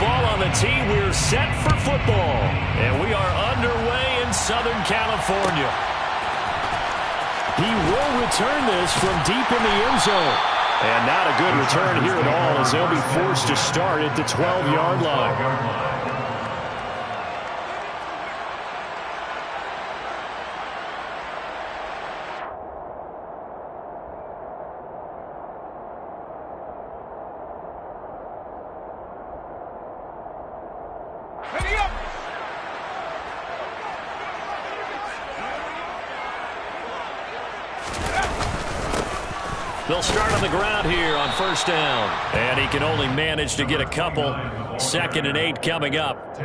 ball on the tee. We're set for football. And we are underway in Southern California. He will return this from deep in the end zone. And not a good return here at all, as they'll be forced to start at the 12-yard line. They'll start on the ground here on first down. And he can only manage to get a couple. 2nd and 8 coming up.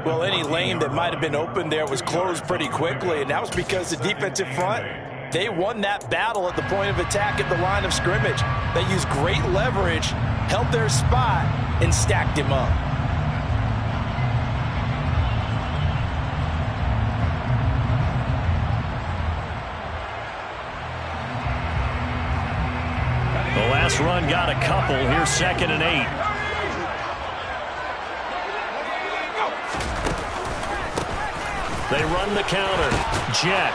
Well, any lane that might have been open there was closed pretty quickly, and that was because the defensive front, they won that battle at the point of attack at the line of scrimmage. They used great leverage, held their spot, and stacked him up. The last run got a couple. Here's 2nd and 8. They run the counter. Jet.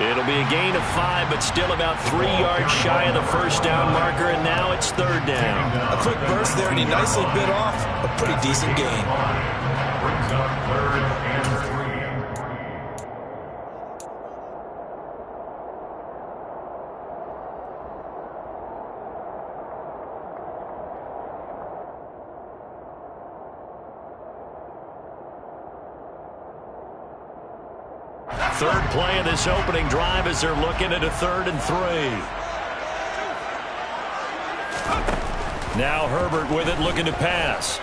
It'll be a gain of 5, but still about 3 yards shy of the first down marker, and now it's 3rd down. A quick burst there, and he nicely bit off a pretty decent gain. Brings up 3rd and 3. Third play of this opening drive as they're looking at a 3rd and 3. Now Herbert with it, looking to pass.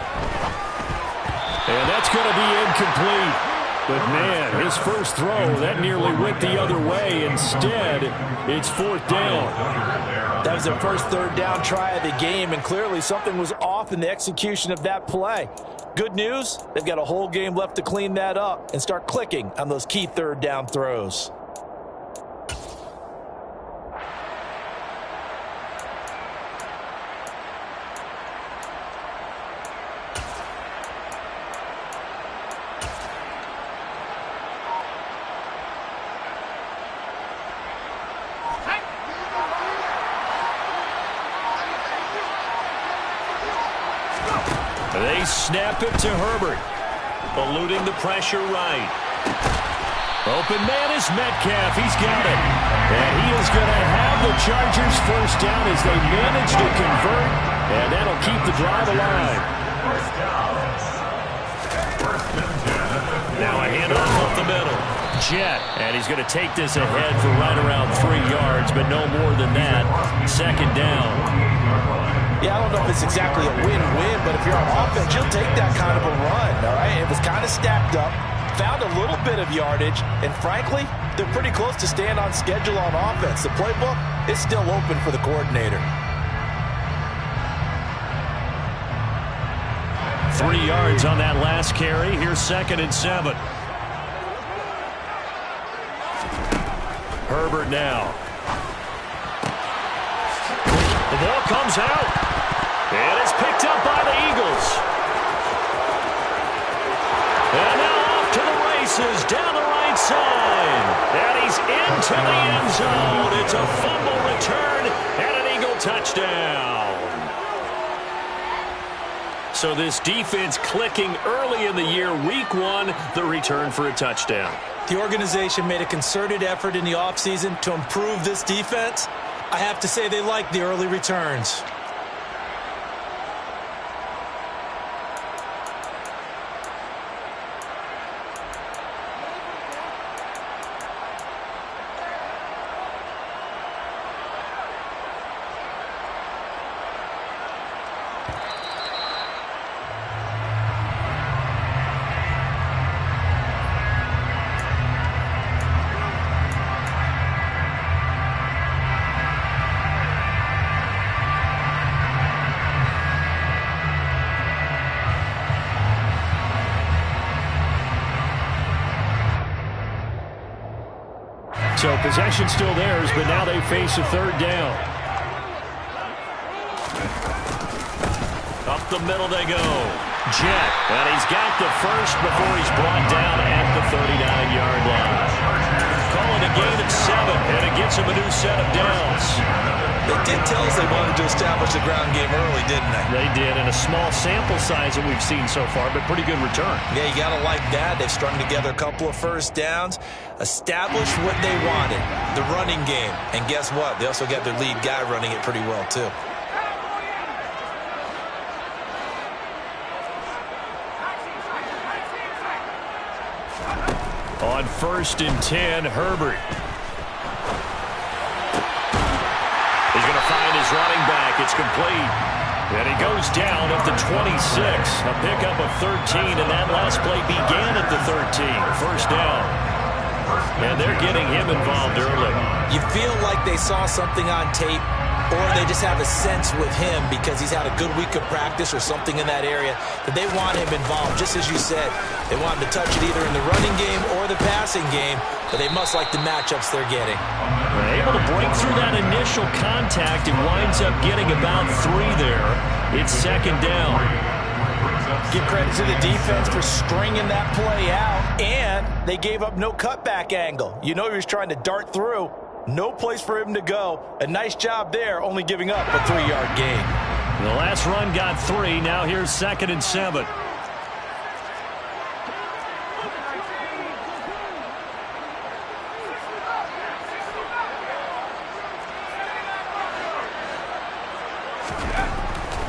And that's going to be incomplete. But, man, his first throw, that nearly went the other way. Instead, it's 4th down. That was their first 3rd down try of the game, and clearly something was off in the execution of that play. Good news, they've got a whole game left to clean that up and start clicking on those key 3rd down throws. They snap it to Herbert. Eluding the pressure right. Open man is Metcalf. He's got it. And he is going to have the Chargers first down as they manage to convert. And that'll keep the drive alive. Now a handoff up the middle. Jet. And he's going to take this ahead for right around 3 yards, but no more than that. 2nd down. Yeah, I don't know if it's exactly a win-win, but if you're on offense, you'll take that kind of a run, all right? It was kind of stacked up, found a little bit of yardage, and frankly, they're pretty close to staying on schedule on offense. The playbook is still open for the coordinator. 3 yards on that last carry. Here's 2nd and 7. Herbert now. The ball comes out. And it's picked up by the Eagles. And now off to the races down the right side. And he's into the end zone. It's a fumble return and an Eagle touchdown. So this defense clicking early in the year. Week 1, the return for a touchdown. The organization made a concerted effort in the offseason to improve this defense. I have to say they like the early returns. So possession still theirs, but now they face a 3rd down. Up the middle they go. Jet, and he's got the first before he's brought down at the 39-yard line. Calling a gain of 7, and it gets him a new set of downs. They did tell us they wanted to establish the ground game early, didn't they? They did, in a small sample size that we've seen so far, but pretty good return. Yeah, you got to like that. They've strung together a couple of first downs, established what they wanted, the running game. And guess what? They also got their lead guy running it pretty well, too. On 1st and 10, Herbert. He's going to find his running back. It's complete. And he goes down at the 26. A pickup of 13, and that last play began at the 13. First down. And they're getting him involved early. You feel like they saw something on tape, or they just have a sense with him because he's had a good week of practice or something in that area that they want him involved. Just as you said, they want him to touch it either in the running game or the passing game, but they must like the matchups they're getting. They're able to break through that initial contact and winds up getting about 3 there. It's 2nd down. Give credit to the defense for stringing that play out, and they gave up no cutback angle. You know he was trying to dart through. No place for him to go. A nice job there, only giving up a 3-yard gain. The last run got 3. Now here's 2nd and 7.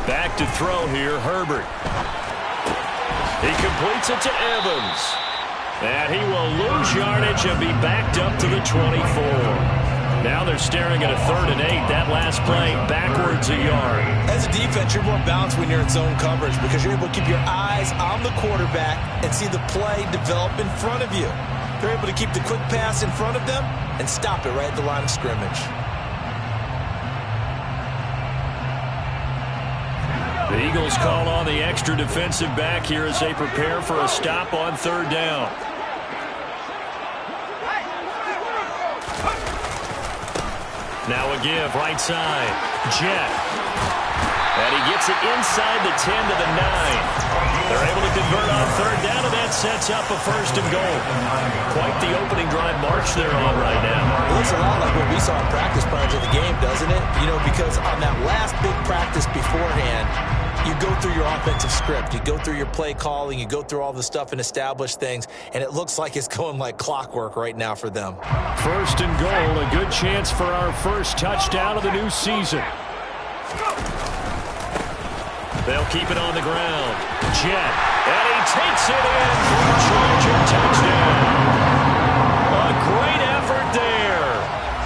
Back to throw here, Herbert. He completes it to Evans. And he will lose yardage and be backed up to the 24. Now they're staring at a 3rd and 8. That last play backwards a yard. As a defense, you're more balanced when you're in zone coverage because you're able to keep your eyes on the quarterback and see the play develop in front of you. They're able to keep the quick pass in front of them and stop it right at the line of scrimmage. The Eagles call on the extra defensive back here as they prepare for a stop on 3rd down. Now a give, right side. Jet. And he gets it inside the 10 to the 9. They're able to convert on 3rd down, and that sets up a 1st and goal. Quite the opening drive march they're on right now. It looks a lot like what we saw in practice prior to the game, doesn't it? You know, because on that last big practice beforehand, you go through your offensive script. You go through your play calling. You go through all the stuff and establish things. And it looks like it's going like clockwork right now for them. 1st and goal. A good chance for our first touchdown of the new season. They'll keep it on the ground. Jet. And he takes it in for a Charger touchdown. A great effort there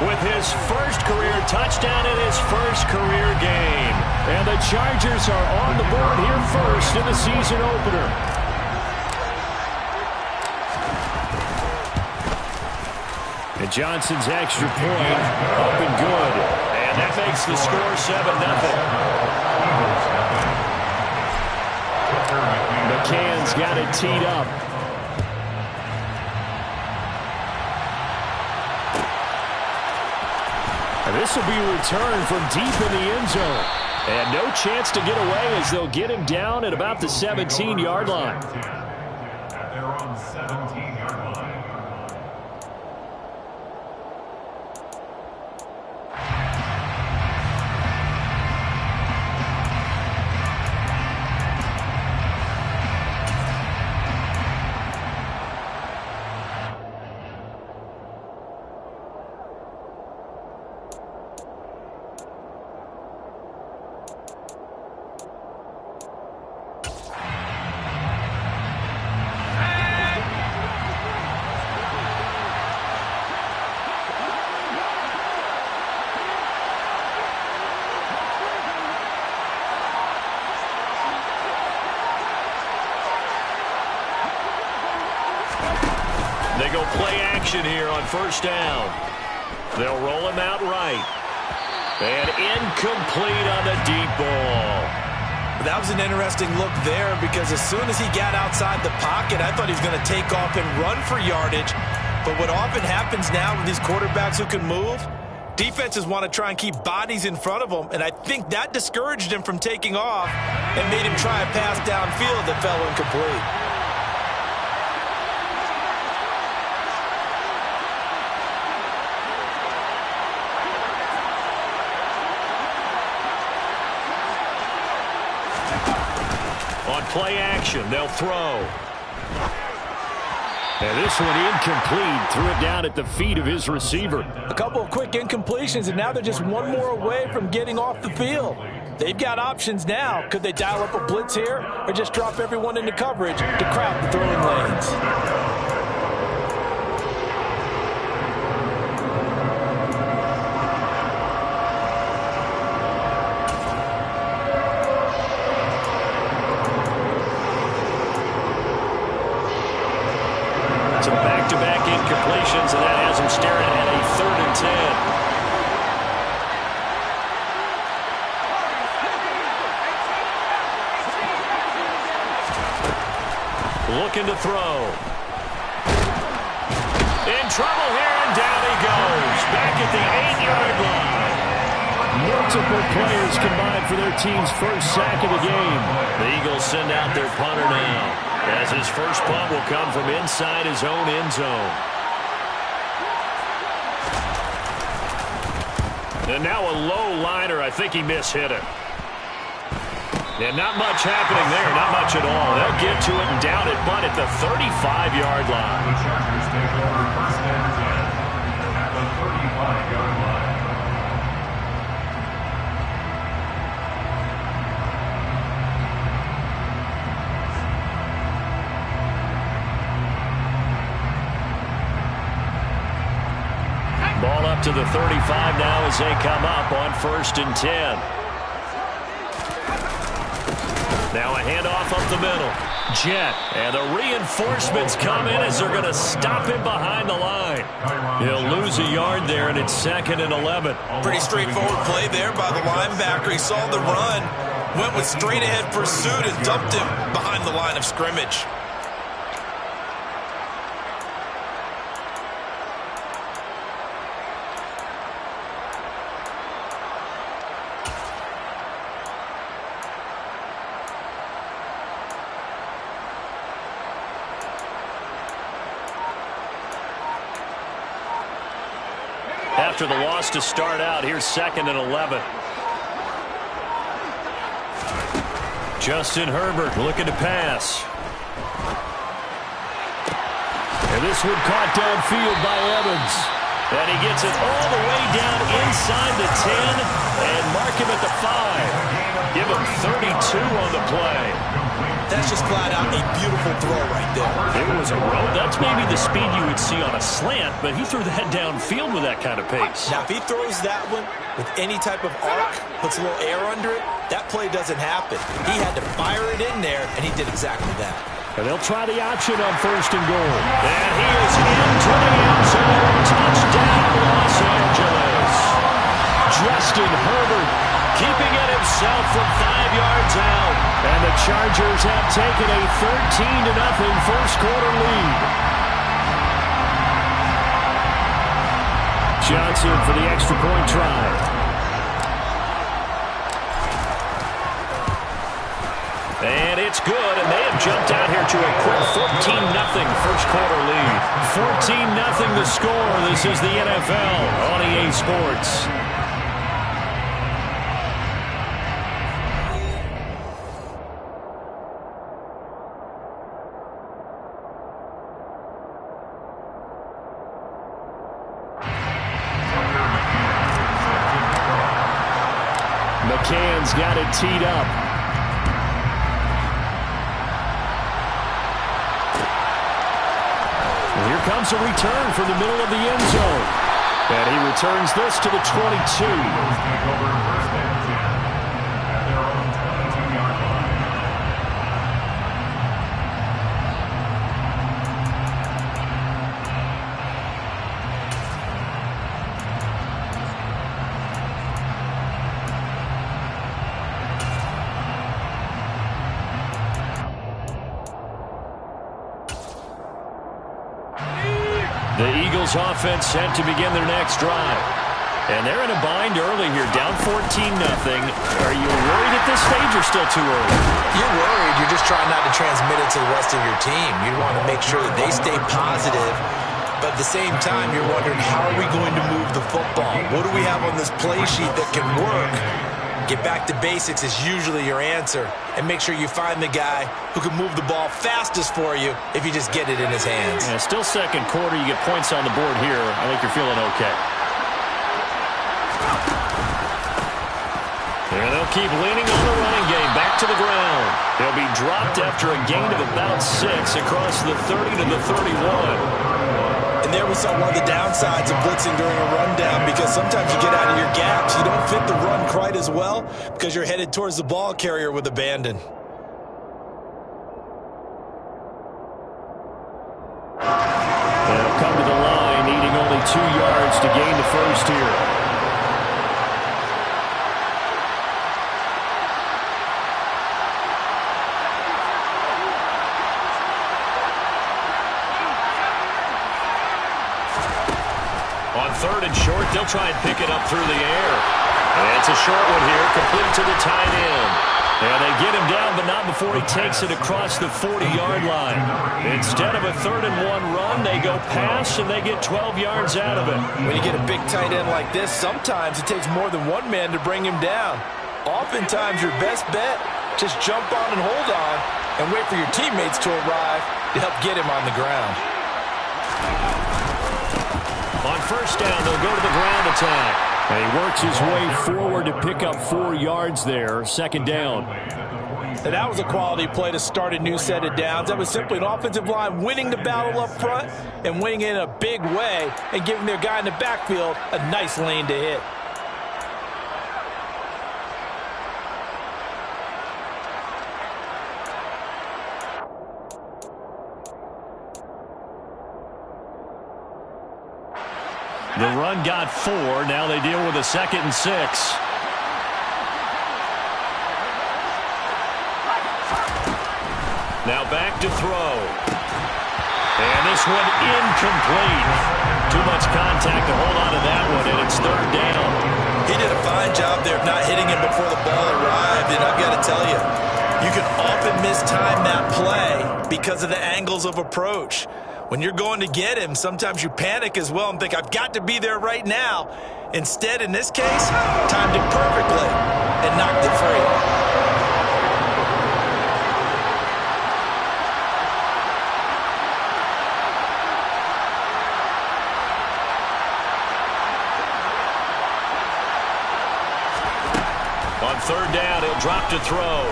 with his first career touchdown in his first career game. And the Chargers are on the board here first in the season opener. And Johnson's extra point up and good. And that makes the score 7-0. McCann's got it teed up. And this will be a return from deep in the end zone. And no chance to get away as they'll get him down at about the 17-yard line. They're on the 17-yard line. They go play action here on 1st down. They'll roll him out right. And incomplete on the deep ball. That was an interesting look there because as soon as he got outside the pocket, I thought he was going to take off and run for yardage. But what often happens now with these quarterbacks who can move, Defenses want to try and keep bodies in front of them, and I think that discouraged him from taking off and made him try a pass downfield that fell incomplete. On play action, they'll throw. And this one incomplete. Threw it down at the feet of his receiver. A couple of quick incompletions, and now they're just one more away from getting off the field. They've got options now. Could they dial up a blitz here or just drop everyone into coverage to crowd the throwing lanes? Some back-to-back incompletions, and that has him staring at a 3rd and 10. Looking to throw. In trouble here, and down he goes. Back at the 8-yard line. Multiple players combined for their team's first sack of the game. The Eagles send out their punter now, as his first punt will come from inside his own end zone. And now a low liner. I think he mishit it. And not much happening there. Not much at all. They'll get to it and down it, but at the 35-yard line. The Chargers take over 1st and 10 at the 35-yard line. Ball up to the 35 now as they come up on 1st and 10. Now a handoff up the middle. Jet. And the reinforcements come in as they're going to stop him behind the line. He'll lose a yard there, and it's 2nd and 11. Pretty straightforward play there by the linebacker. He saw the run, went with straight-ahead pursuit, and dumped him behind the line of scrimmage. After the loss to start out, here's 2nd and 11. Justin Herbert looking to pass. And this one caught downfield by Evans. And he gets it all the way down inside the 10 and mark him at the 5. Give him 32 on the play. That's just flat out a beautiful throw right there. It was a road. That's maybe the speed you would see on a slant, but he threw that downfield with that kind of pace. Now, if he throws that one with any type of arc, puts a little air under it, that play doesn't happen. He had to fire it in there, and he did exactly that. And they'll try the option on 1st and goal. And he is into the end zone. Touchdown, Los Angeles. Justin Herbert keeping it himself from 5 yards out. And the Chargers have taken a 13-0 first-quarter lead. Johnson for the extra point try. And it's good, and they have jumped out here to a quick 14-0 first-quarter lead. 14-0 the score. This is the NFL on EA Sports. McCann's got it teed up. And here comes a return from the middle of the end zone. And he returns this to the 22. Take over 1st and 10 at their own 22-yard line. The Eagles offense set to begin their next drive. And they're in a bind early here, down 14-0. Are you worried at this stage or still too early? You're worried. You're just trying not to transmit it to the rest of your team. You want to make sure that they stay positive. But at the same time, you're wondering, how are we going to move the football? What do we have on this play sheet that can work? Get back to basics is usually your answer. And make sure you find the guy who can move the ball fastest for you if you just get it in his hands. Yeah, still second quarter. You get points on the board here. I think you're feeling okay. And they'll keep leaning on the running game. Back to the ground. They'll be dropped after a gain of about 6 across the 30 to the 31. And there we saw one of the downsides of blitzing during a rundown, because sometimes you get out of your gaps. You don't fit the run quite as well because you're headed towards the ball carrier with abandon. They'll come to the line, needing only 2 yards to gain the first here. On 3rd and short, they'll try and pick it up through the air. And it's a short one here, complete to the tight end. And they get him down, but not before he takes it across the 40-yard line. Instead of a 3rd and 1 run, they go pass, and they get 12 yards out of it. When you get a big tight end like this, sometimes it takes more than one man to bring him down. Oftentimes, your best bet, just jump on and hold on and wait for your teammates to arrive to help get him on the ground. On 1st down, they'll go to the ground attack. And he works his way forward to pick up 4 yards there. 2nd down. And that was a quality play to start a new set of downs. That was simply an offensive line winning the battle up front and winning it in a big way and giving their guy in the backfield a nice lane to hit. The run got 4. Now they deal with a 2nd and 6. Now back to throw. And this one incomplete. Too much contact to hold on to that one, and it's 3rd down. He did a fine job there of not hitting him before the ball arrived, and I've got to tell you, you can often mistime that play because of the angles of approach. When you're going to get him, sometimes you panic as well and think, I've got to be there right now. Instead, in this case, timed it perfectly and knocked it free. On 3rd down, he'll drop to throw.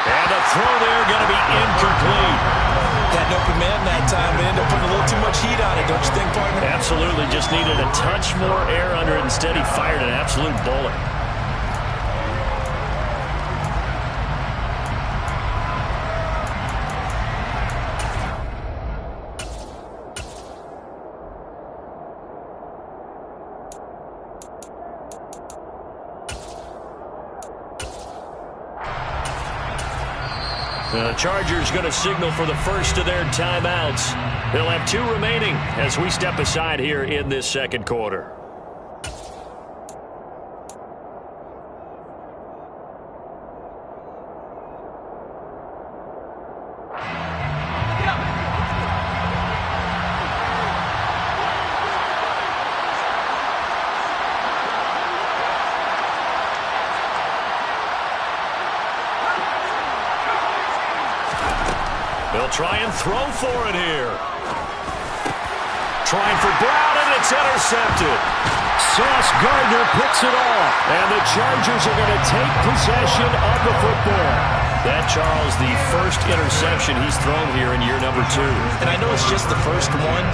And the throw there going to be incomplete. Had an open man that time, but ended up putting a little too much heat on it, don't you think, partner? Absolutely. Just needed a touch more air under it. Instead, he fired an absolute bullet. The Chargers going to signal for the first of their timeouts. They'll have 2 remaining as we step aside here in this 2nd quarter. They'll try and throw for it here. Trying for Brown, and it's intercepted. Sauce Gardner picks it off, and the Chargers are going to take possession of the football. That, Charles, the first interception he's thrown here in year number 2. And I know it's just the first one,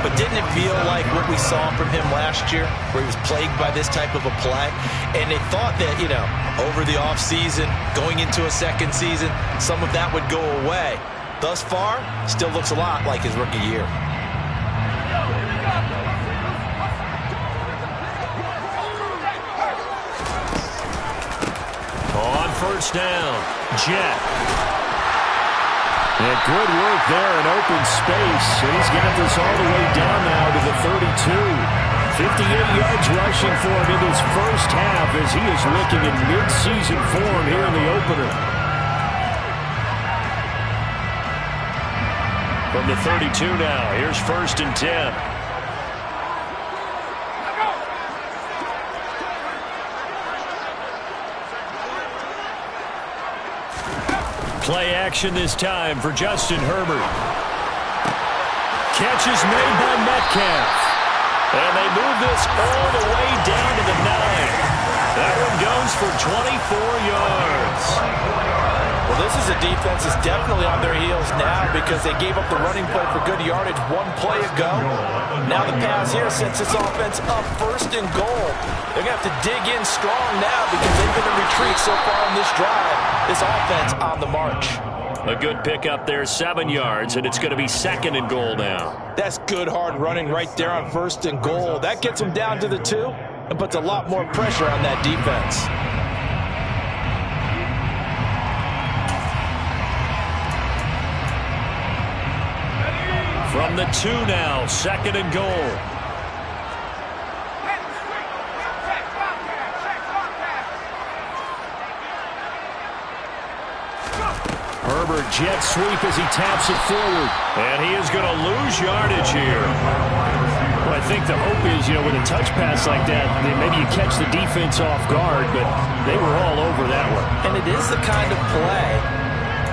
but didn't it feel like what we saw from him last year, where he was plagued by this type of a play? And they thought that, over the offseason, going into a 2nd season, some of that would go away. Thus far, still looks a lot like his rookie year. On 1st down, Jet. And good work there in open space. And he's got this all the way down now to the 32. yards rushing for him in this first half as he is looking in mid-season form here in the opener. From the 32 now, here's 1st and 10. Play action this time for Justin Herbert. Catch is made by Metcalf. And they move this all the way down to the 9. That one goes for 24 yards. Well, this is a defense that's definitely on their heels now because they gave up the running play for good yardage one play ago. Now the pass here sets this offense up 1st and goal. They're going to have to dig in strong now because they've been in retreat so far on this drive. This offense on the march. A good pickup there, 7 yards, and it's going to be 2nd and goal now. That's good hard running right there on 1st and goal. That gets them down to the 2 and puts a lot more pressure on that defense. From the 2 now, 2nd and goal. Herbert jet sweep as he taps it forward. And he is going to lose yardage here. Well, I think the hope is, with a touch pass like that, maybe you catch the defense off guard, but they were all over that one. And it is the kind of play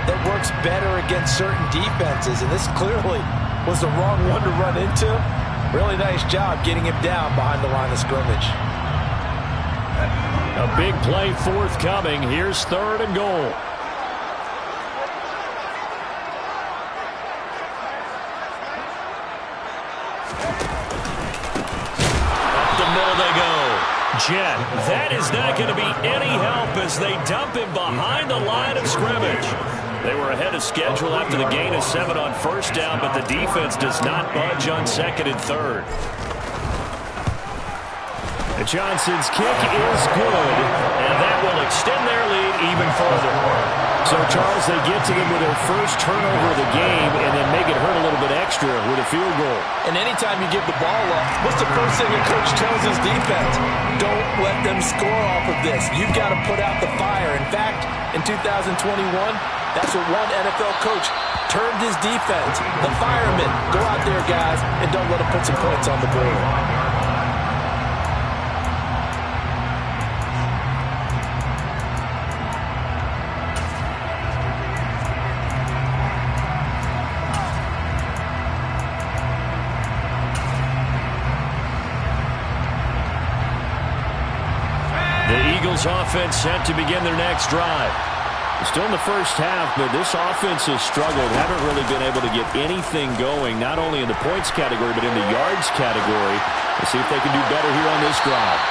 that works better against certain defenses, and this clearly was the wrong one to run into. Really nice job getting him down behind the line of scrimmage. A big play forthcoming. Here's 3rd and goal. Jet, that is not going to be any help as they dump him behind the line of scrimmage. They were ahead of schedule after the gain of 7 on 1st down, but the defense does not budge on 2nd and 3rd. Johnson's kick is good, and that will extend their lead even further. So, Charles, they get to them with their first turnover of the game and then make it hurt a little bit extra with a field goal. And anytime you give the ball up, what's the first thing a coach tells his defense? Don't let them score off of this. You've got to put out the fire. In fact, in 2021, that's what one NFL coach termed his defense. The firemen. Go out there, guys, and don't let them put some points on the board. Offense set to begin their next drive. Still in the first half, but this offense has struggled. Haven't really been able to get anything going, not only in the points category, but in the yards category. Let's see if they can do better here on this drive.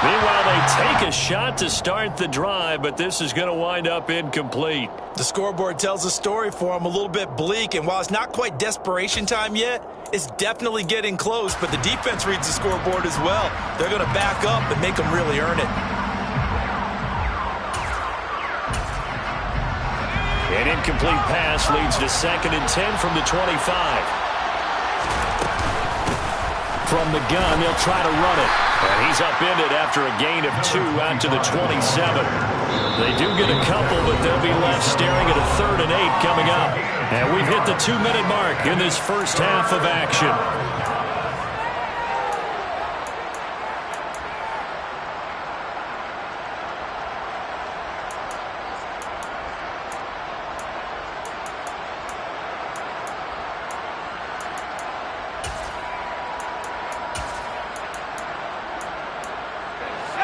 Meanwhile, they take a shot to start the drive, but this is going to wind up incomplete. The scoreboard tells a story for them, a little bit bleak, and while it's not quite desperation time yet, it's definitely getting close, but the defense reads the scoreboard as well. They're going to back up and make them really earn it. An incomplete pass leads to 2nd and 10 from the 25. From the gun, they'll try to run it. And he's upended after a gain of 2 out to the 27. They do get a couple, but they'll be left staring at a 3rd and 8 coming up. And we've hit the 2-minute mark in this first half of action.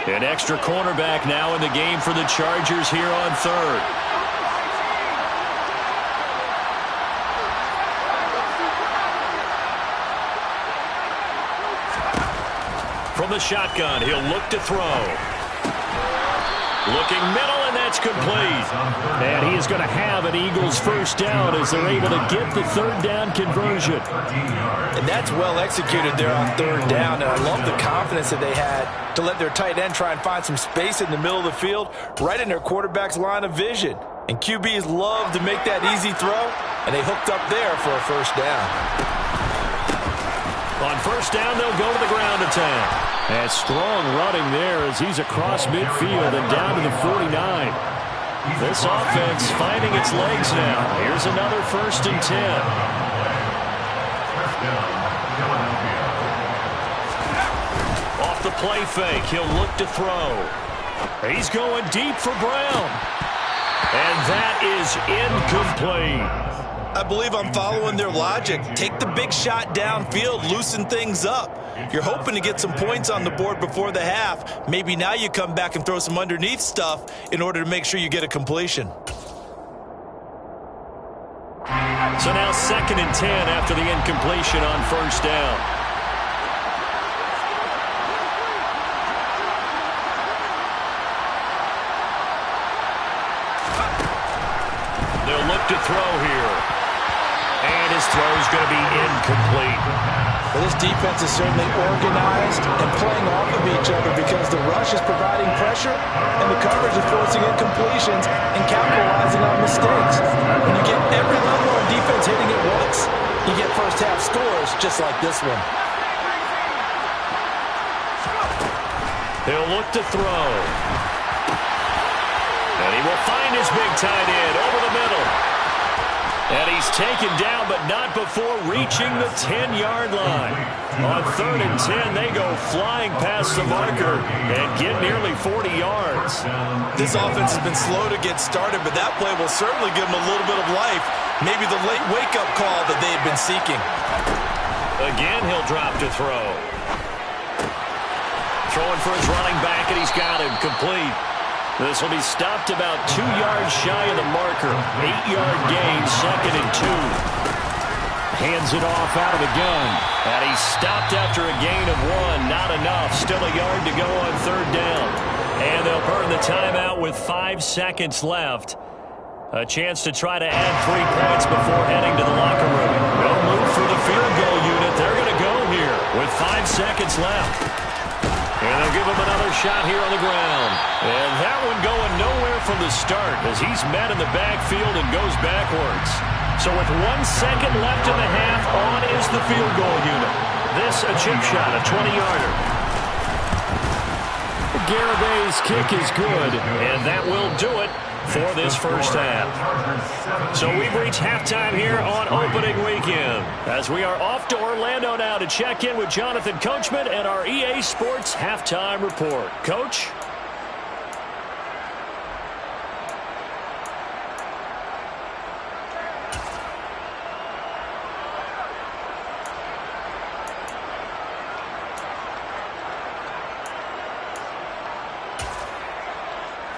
An extra cornerback now in the game for the Chargers here on 3rd. From the shotgun, he'll look to throw. Looking middle, and that's complete. And he is going to have an Eagles first down as they're able to get the 3rd down conversion. And that's well executed there on 3rd down. And I love the confidence that they had to let their tight end try and find some space in the middle of the field, right in their quarterback's line of vision. And QBs love to make that easy throw, and they hooked up there for a first down. On 1st down, they'll go to the ground to second down. And strong running there as he's across midfield and down to the 49. This offense finding its legs now. Here's another 1st and 10. Off the play fake, he'll look to throw. He's going deep for Brown. And that is incomplete. I believe I'm following their logic. Take the big shot downfield, loosen things up. You're hoping to get some points on the board before the half. Maybe now you come back and throw some underneath stuff in order to make sure you get a completion. So now 2nd and 10 after the incompletion on 1st down. They'll look to throw here. And his throw is going to be incomplete. Well, this defense is certainly organized and playing off of each other because the rush is providing pressure and the coverage is forcing incompletions and capitalizing on mistakes. When you get every level of defense hitting at once, you get first half scores just like this one. He'll look to throw. And he will find his big tight end over the middle. And he's taken down, but not before reaching the 10-yard line. On 3rd and 10, they go flying past the marker and get nearly 40 yards. This offense has been slow to get started, but that play will certainly give them a little bit of life. Maybe the late wake-up call that they had been seeking. Again, he'll drop to throw. Throwing for his running back, and he's got him complete. This will be stopped about 2 yards shy of the marker. 8-yard gain, 2nd and 2. Hands it off out of the gun. And he's stopped after a gain of 1. Not enough. Still a yard to go on 3rd down. And they'll burn the timeout with 5 seconds left. A chance to try to add 3 points before heading to the locker room. No move for the field goal unit. They're going to go here with 5 seconds left. And they'll give him another shot here on the ground. And that one going nowhere from the start as he's met in the backfield and goes backwards. So with 1 second left in the half, on is the field goal unit. This a chip shot, a 20-yarder. Garabay's kick is good, and that will do it for this first half. So we've reached halftime here on opening weekend as we are off to Orlando now to check in with Jonathan Coachman and our EA Sports halftime report. Coach?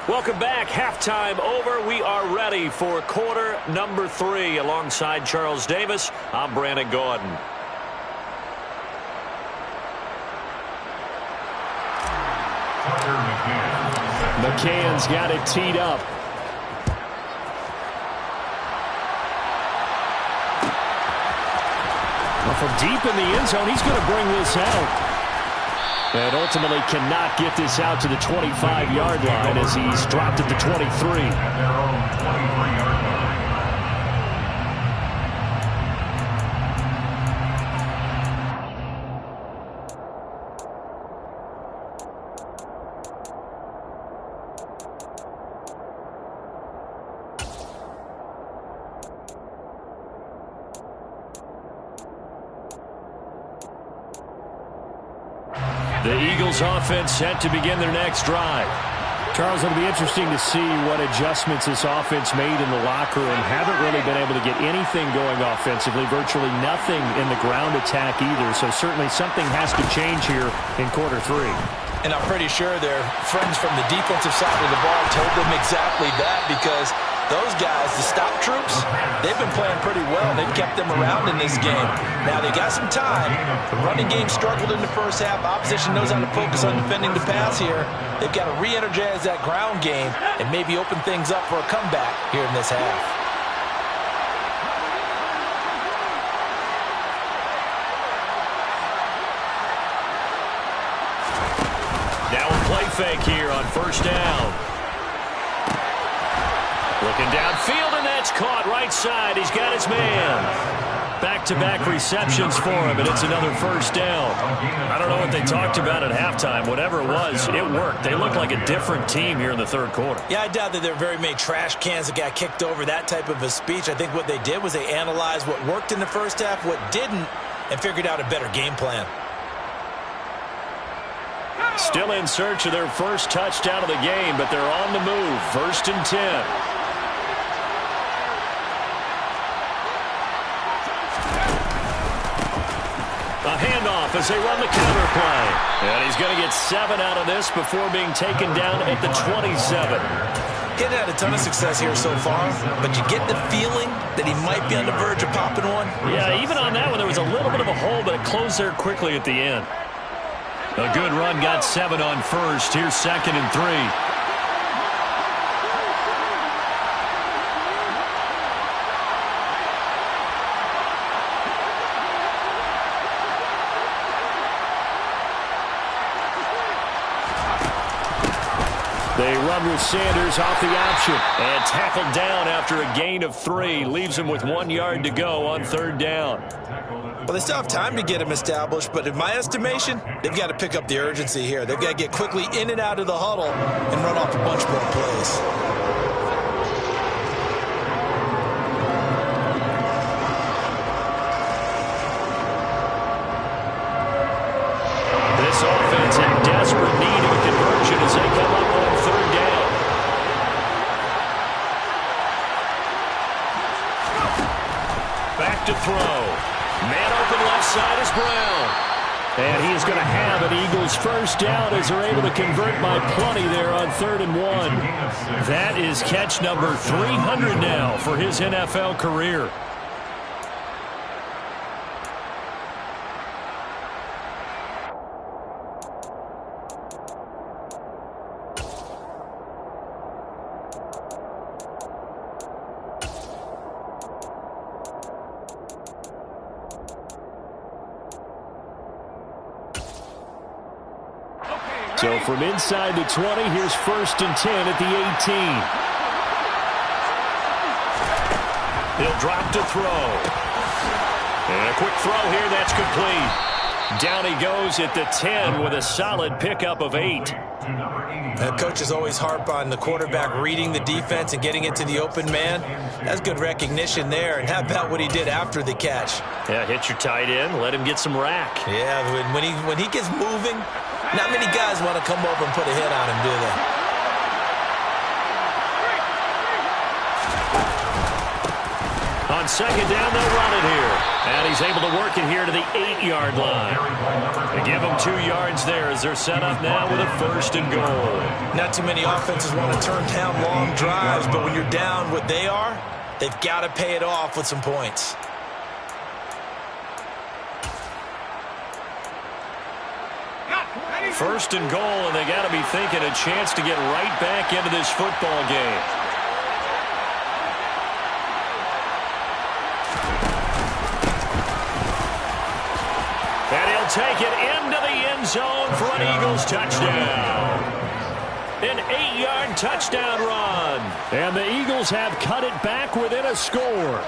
Welcome back. Halftime over. We are ready for quarter number 3. Alongside Charles Davis, I'm Brandon Gordon. McCann's got it teed up. Well, from deep in the end zone, he's going to bring this out. And ultimately cannot get this out to the 25-yard line as he's dropped at the 23. At their own 23-yard line. The Eagles offense set to begin their next drive. Charles, it'll be interesting to see what adjustments this offense made in the locker room. Haven't really been able to get anything going offensively, virtually nothing in the ground attack either. So certainly something has to change here in quarter 3. And I'm pretty sure their friends from the defensive side of the ball told them exactly that because those guys, the stop troops, they've been playing pretty well. They've kept them around in this game. Now, they got some time. The running game struggled in the first half. Opposition knows how to focus on defending the pass here. They've got to re-energize that ground game and maybe open things up for a comeback here in this half. Now a play fake here on first down. Looking downfield, and that's caught right side. He's got his man. Back-to-back receptions for him, and it's another first down. I don't know what they talked about at halftime. Whatever it was, it worked. They look like a different team here in the third quarter. Yeah, I doubt that there were very many trash cans that got kicked over, that type of a speech. I think what they did was they analyzed what worked in the first half, what didn't, and figured out a better game plan. Still in search of their first touchdown of the game, but they're on the move. 1st and 10. A handoff as they run the counter play. And he's going to get 7 out of this before being taken down at the 27. He hadn't had a ton of success here so far, but you get the feeling that he might be on the verge of popping one. Yeah, even on that one, there was a little bit of a hole, but it closed there quickly at the end. A good run, got 7 on first. Here's 2nd and 3. They run with Sanders off the option and tackled down after a gain of 3. Leaves him with 1 yard to go on 3rd down. Well, they still have time to get him established, but in my estimation, they've got to pick up the urgency here. They've got to get quickly in and out of the huddle and run off a bunch more plays. This offense in desperate need of a conversion as they come up on 3rd down. Back to throw. Man open left side is Brown. And he is going to have an Eagles first down as they're able to convert by plenty there on 3rd and 1. That is catch number 300 now for his NFL career. So from inside the 20, here's 1st and 10 at the 18. He'll drop to throw. And a quick throw here, that's complete. Down he goes at the 10 with a solid pickup of 8. Coaches always harp on the quarterback reading the defense and getting it to the open man. That's good recognition there. And how about what he did after the catch? Yeah, hit your tight end, let him get some rack. Yeah, when he gets moving, not many guys want to come over and put a hit on him, do they? On 2nd down, they'll run it here. And he's able to work it here to the 8-yard line. They give him 2 yards there as they're set up now with a 1st and goal. Not too many offenses want to turn down long drives, but when you're down what they are, they've got to pay it off with some points. First and goal, and they got to be thinking a chance to get right back into this football game. And he'll take it into the end zone for an Eagles touchdown. An 8-yard touchdown run. And the Eagles have cut it back within a score.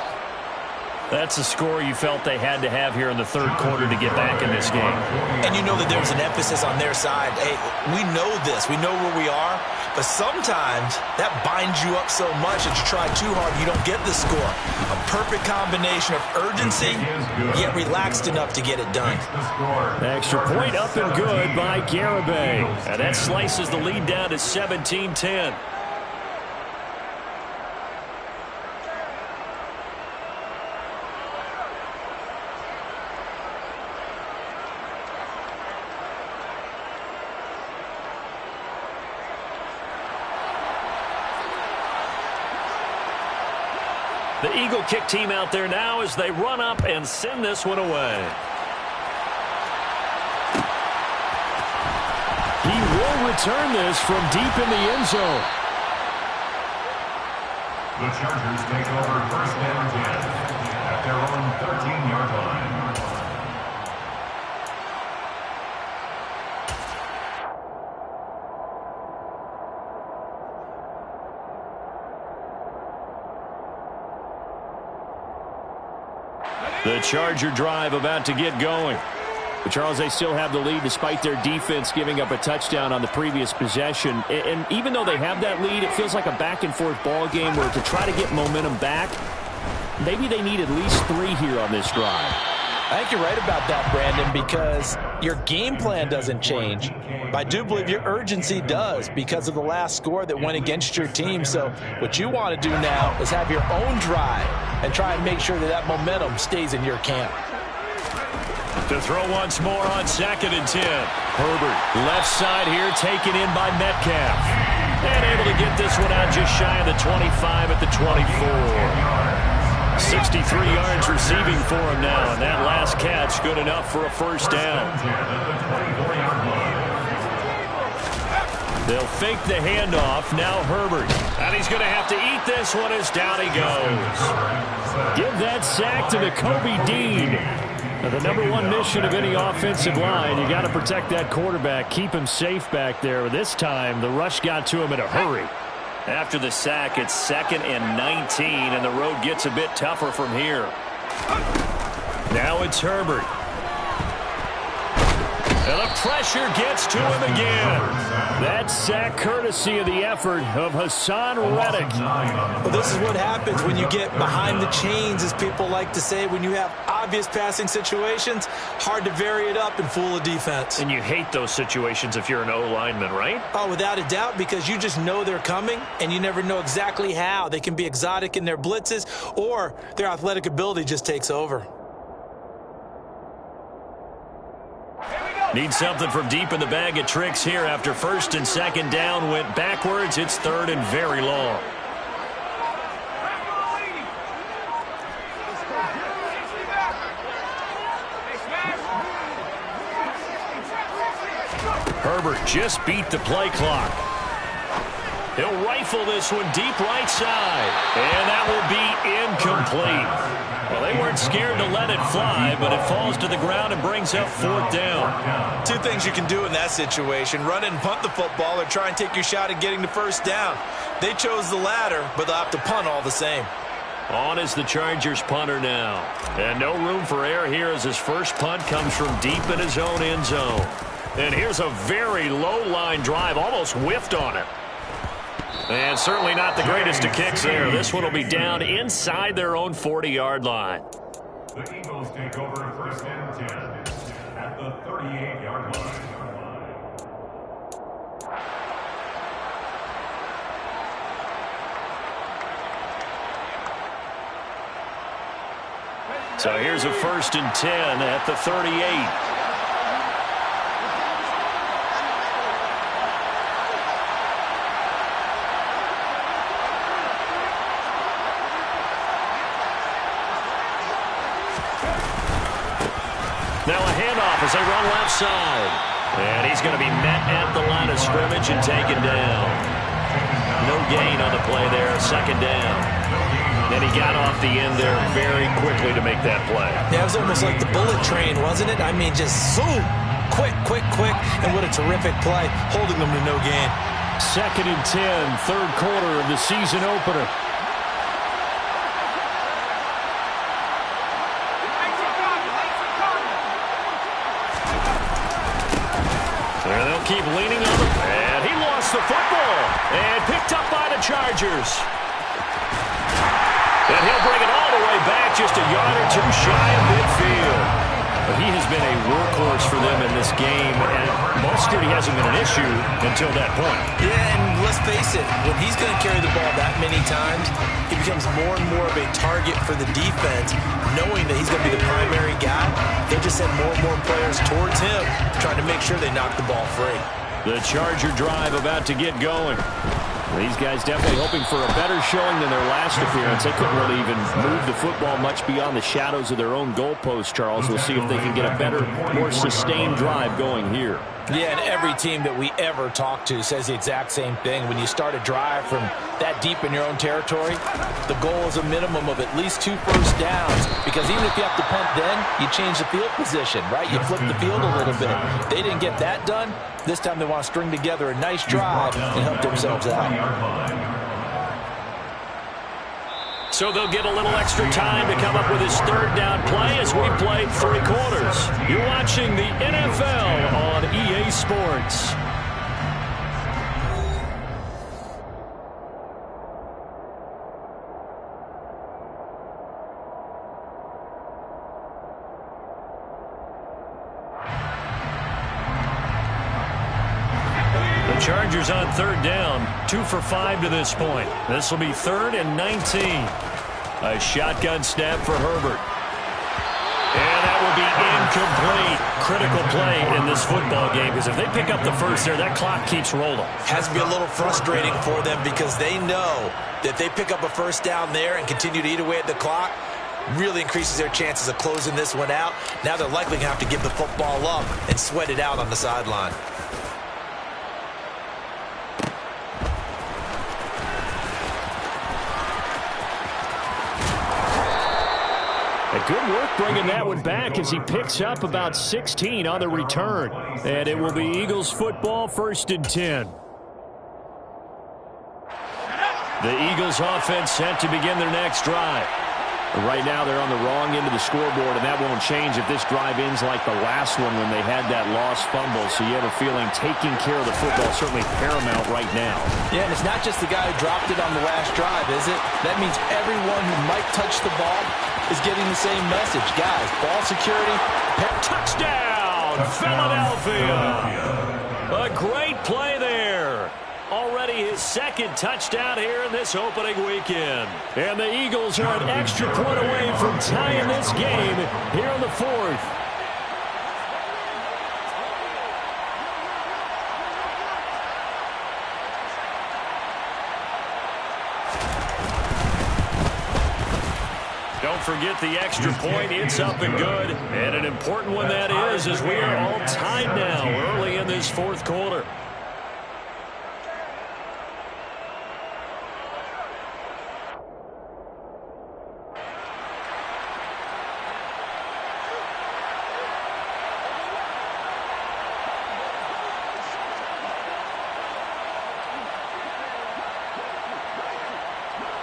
That's a score you felt they had to have here in the 3rd quarter to get back in this game. And you know that there's an emphasis on their side. Hey, we know this. We know where we are. But sometimes that binds you up so much that you try too hard, you don't get the score. A perfect combination of urgency, yet relaxed enough to get it done. Extra point up and good by Garibay. And that slices the lead down to 17-10. The Eagle kick team out there now as they run up and send this one away. He will return this from deep in the end zone. The Chargers take over 1st and 10 at their own 13-yard line. The Charger drive about to get going. But Charles, they still have the lead despite their defense giving up a touchdown on the previous possession. And even though they have that lead, it feels like a back-and-forth ball game where to try to get momentum back, maybe they need at least 3 here on this drive. I think you're right about that, Brandon, because your game plan doesn't change. But I do believe your urgency does because of the last score that went against your team. So what you want to do now is have your own drive and try and make sure that that momentum stays in your camp. To throw once more on 2nd and 10. Herbert, left side here, taken in by Metcalf. And able to get this one out just shy of the 25 at the 24. 63 yards receiving for him now, and that last catch good enough for a first down. They'll fake the handoff. Now Herbert. And he's going to have to eat this one as down he goes. Give that sack to the Kobe Dean. Now, the #1 mission of any offensive line, you got to protect that quarterback, keep him safe back there. This time, the rush got to him in a hurry. After the sack, it's 2nd and 19, and the road gets a bit tougher from here. Now it's Herbert. And the pressure gets to him again. That sack courtesy of the effort of Hassan Reddick. Well, this is what happens when you get behind the chains, as people like to say. When you have obvious passing situations, hard to vary it up and fool a defense. And you hate those situations if you're an O-lineman, right? Oh, without a doubt, because you just know they're coming, and you never know exactly how. They can be exotic in their blitzes, or their athletic ability just takes over. Need something from deep in the bag of tricks here after 1st and 2nd down went backwards. It's 3rd and very long. Herbert just beat the play clock. He'll rifle this one deep right side. And that will be incomplete. Well, they weren't scared to let it fly, but it falls to the ground and brings up 4th down. 2 things you can do in that situation: run and punt the football, or try and take your shot at getting the first down. They chose the latter, but they'll have to punt all the same. On is the Chargers punter now. And no room for error here as his first punt comes from deep in his own end zone. And here's a very low-line drive, almost whiffed on it. And certainly not the greatest of kicks there. This one will be down inside their own 40-yard line. The Eagles take over 1st and 10 at the 38-yard line. So here's a 1st and 10 at the 38. Now a handoff as they run left side. And he's going to be met at the line of scrimmage and taken down. No gain on the play there, 2nd down. And he got off the end there very quickly to make that play. Yeah, it was almost like the bullet train, wasn't it? I mean, just zoom. Quick, quick, quick. And what a terrific play, holding them to no gain. 2nd and 10, 3rd quarter of the season opener. And they'll keep leaning on him. And he lost the football. And picked up by the Chargers. And he'll bring it all the way back, just a yard or 2 shy of midfield. But he has been a workhorse for them in this game, and ball security hasn't been an issue until that point. Yeah, and let's face it, when he's going to carry the ball that many times, he becomes more and more of a target for the defense, knowing that he's going to be the primary guy. They just send more and more players towards him, trying to make sure they knock the ball free. The Charger drive about to get going. These guys definitely hoping for a better showing than their last appearance. They couldn't really even move the football much beyond the shadows of their own goalpost, Charles. We'll see if they can get a better, more sustained drive going here. Yeah, and every team that we ever talk to says the exact same thing. When you start a drive from that deep in your own territory, the goal is a minimum of at least 2 first downs. Because even if you have to punt then, you change the field position, right? You flip the field a little bit. They didn't get that done. This time they want to string together a nice drive and help themselves out. So they'll get a little extra time to come up with his third down play as we played 3 quarters. You're watching the NFL on EA Sports. Chargers on 3rd down, 2 for 5 to this point. This will be 3rd and 19. A shotgun snap for Herbert. And that will be incomplete. Critical play in this football game, because if they pick up the first there, that clock keeps rolling. Has to be a little frustrating for them because they know that if they pick up a first down there and continue to eat away at the clock, really increases their chances of closing this one out. Now they're likely going to have to give the football up and sweat it out on the sideline. Good work bringing that one back as he picks up about 16 on the return. And it will be Eagles football, 1st and 10. The Eagles offense set to begin their next drive. Right now they're on the wrong end of the scoreboard, and that won't change if this drive ends like the last one when they had that lost fumble. So you have a feeling taking care of the football is certainly paramount right now. Yeah, and it's not just the guy who dropped it on the last drive, is it? That means everyone who might touch the ball is getting the same message. Guys, ball security. Touchdown, Philadelphia. A great play there. Already his 2nd touchdown here in this opening weekend. And the Eagles are an extra point away from tying this game here in the 4th. Don't forget the extra point. It's up and good. And an important one that is, as we are all tied now early in this 4th quarter.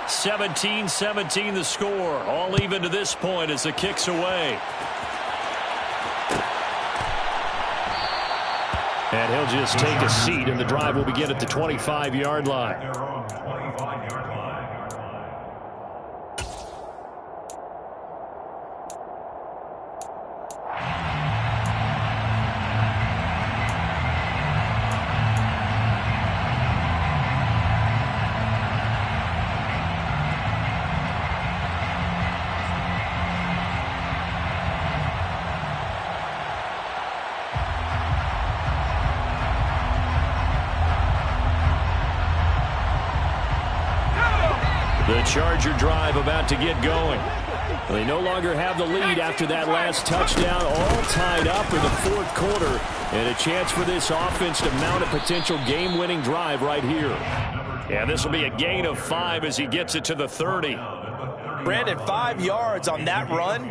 (17-17) the score. All even to this point as the kick's away. And he'll just take a seat, and the drive will begin at the 25-yard line. The Charger drive about to get going. They no longer have the lead after that last touchdown, all tied up in the 4th quarter, and a chance for this offense to mount a potential game-winning drive right here. And this will be a gain of 5 as he gets it to the 30. Brandon, 5 yards on that run.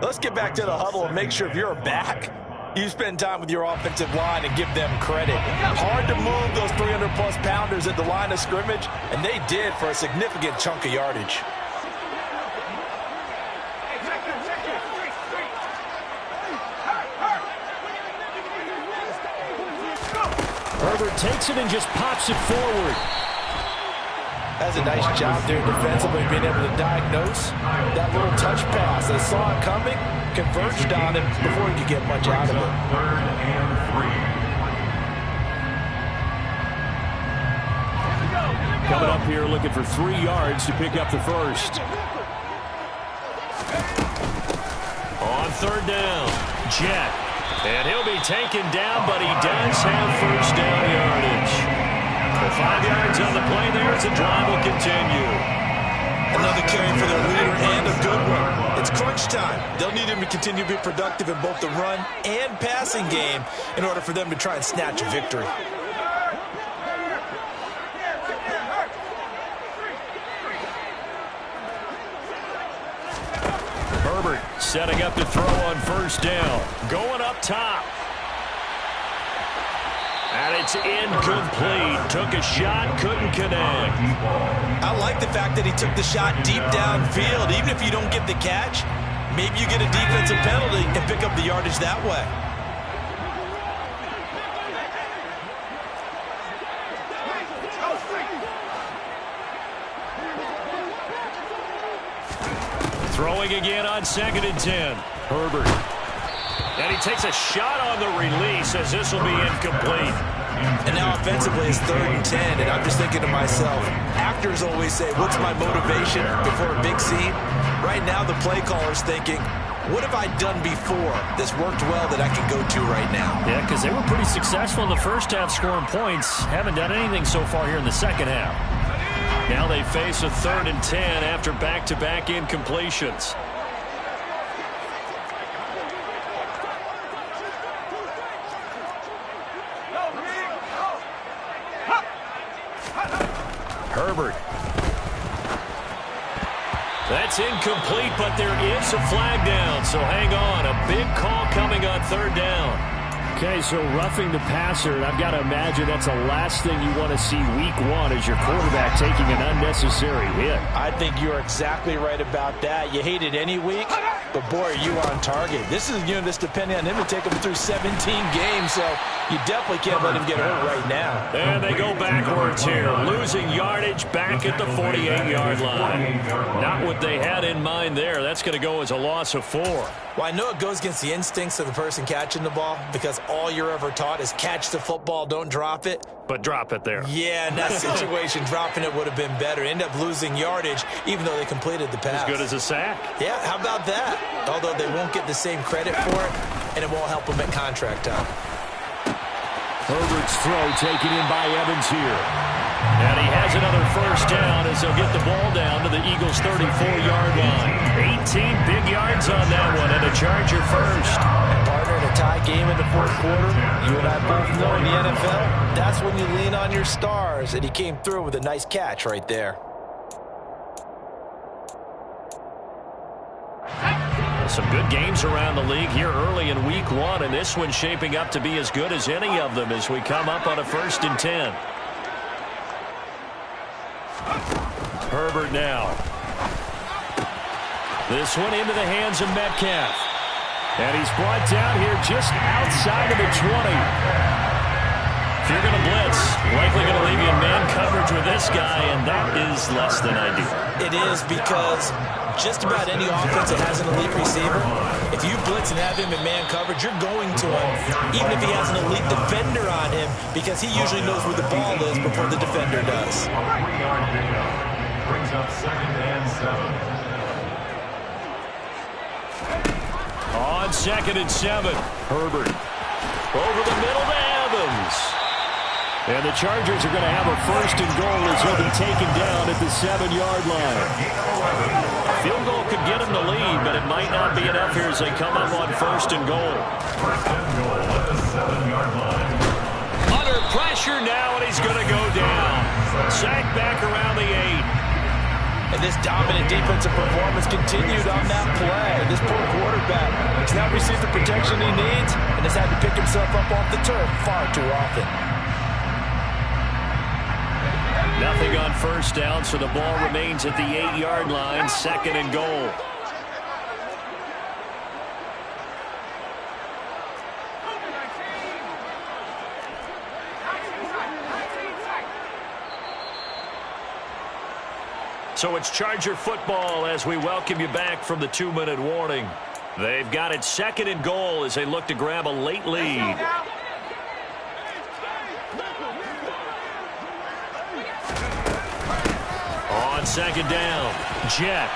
Let's get back to the huddle and make sure if you're back, you spend time with your offensive line and give them credit. Hard to move those 300-plus pounders at the line of scrimmage, and they did for a significant chunk of yardage. Herbert takes it and just pops it forward. That's a nice job there defensively, being able to diagnose that little touch pass. They saw it coming, converged on him before he could get much out of it. 3rd and 3. Coming up here looking for 3 yards to pick up the first. On 3rd down, Jet. And he'll be taken down, but he does have first down yardage. 5 yards on the play there as the drive will continue. Another carry for their leader and a good one. It's crunch time. They'll need him to continue to be productive in both the run and passing game in order for them to try and snatch a victory. Herbert setting up to throw on first down. Going up top. And it's incomplete. Took a shot, couldn't connect. I like the fact that he took the shot deep downfield. Even if you don't get the catch, maybe you get a defensive penalty and pick up the yardage that way. Throwing again on 2nd and 10. Herbert. And he takes a shot on the release as this will be incomplete. And now offensively it's 3rd and 10, and I'm just thinking to myself, actors always say, what's my motivation before a big scene? Right now the play caller's thinking, what have I done before that's worked well that I can go to right now? Yeah, because they were pretty successful in the first half scoring points. Haven't done anything so far here in the second half. Now they face a 3rd and 10 after back-to-back incompletions. Herbert. That's incomplete, but there is a flag down, so hang on. A big call coming on 3rd down. Okay, so roughing the passer, and I've got to imagine that's the last thing you want to see week 1 as your quarterback taking an unnecessary hit. I think you're exactly right about that. You hate it any week, but boy, are you on target. This is that's depending on him to take him through 17 games, so you definitely can't let him get hurt right now. And they go backwards here, losing yardage back at the 48-yard line. Not what they had in mind there. That's going to go as a loss of 4. Well, I know it goes against the instincts of the person catching the ball because all you're ever taught is catch the football, don't drop it. But drop it there. Yeah, in that situation, dropping it would have been better. End up losing yardage, even though they completed the pass. As good as a sack. Yeah, how about that? Although they won't get the same credit for it, and it won't help them at contract time. Herbert's throw taken in by Evans here. And he has another first down as they'll get the ball down to the Eagles' 34-yard line. 18 big yards on that one, and a Charger first. And partner, in a tie game in the 4th quarter, you and I both know in the NFL, that's when you lean on your stars, and he came through with a nice catch right there. Some good games around the league here early in week 1, and this one's shaping up to be as good as any of them as we come up on a 1st and 10. Herbert now. This one into the hands of Metcalf. And he's brought down here just outside of the 20. If you're going to blitz, likely going to leave you in man coverage with this guy, and that is less than ideal. It is because just about any offense that has an elite receiver, if you blitz and have him in man coverage, you're going to him, even if he has an elite defender on him, because he usually knows where the ball is before the defender does. Brings up 2nd and 7. On 2nd and 7, Herbert. Over the middle to Evans. And the Chargers are going to have a 1st and goal as he'll be taken down at the 7-yard line. Field goal could get him the lead, but it might not be enough here as they come up on 1st and goal. 1st and goal at the 7-yard line. Under pressure now, and he's going to go down. Sacked back around the 8. And this dominant defensive performance continued on that play. This poor quarterback has not received the protection he needs and has had to pick himself up off the turf far too often. Nothing on 1st down, so the ball remains at the 8-yard line, 2nd and goal. So it's Charger football as we welcome you back from the 2-minute warning. They've got it 2nd and goal as they look to grab a late lead. On 2nd down, Jet.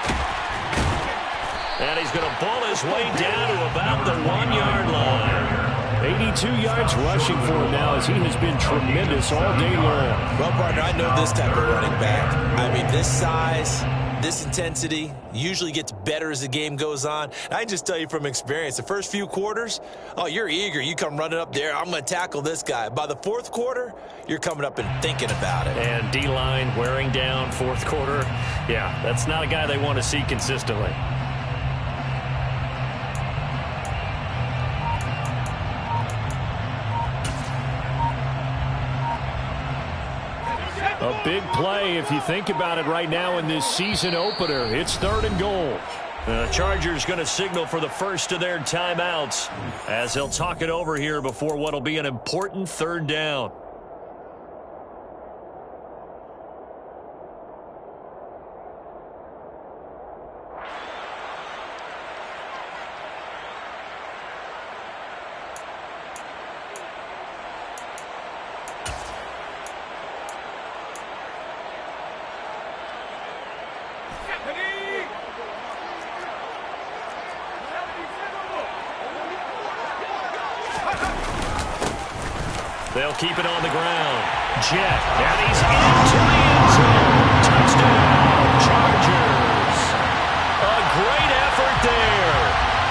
And he's going to pull his way down to about the 1-yard line. 82 yards rushing for him now as he has been tremendous all day long. Well, partner, I know this type of running back. I mean, this size, this intensity usually gets better as the game goes on. And I just tell you from experience, the first few quarters, oh, you're eager. You come running up there, I'm going to tackle this guy. By the 4th quarter, you're coming up and thinking about it. And D-line wearing down 4th quarter. Yeah, that's not a guy they want to see consistently. A big play if you think about it right now in this season opener. It's 3rd and goal. The Chargers going to signal for the first of their timeouts as they'll talk it over here before what will be an important 3rd down. They'll keep it on the ground. Jet, and he's into the end zone. Touchdown, Chargers. A great effort there.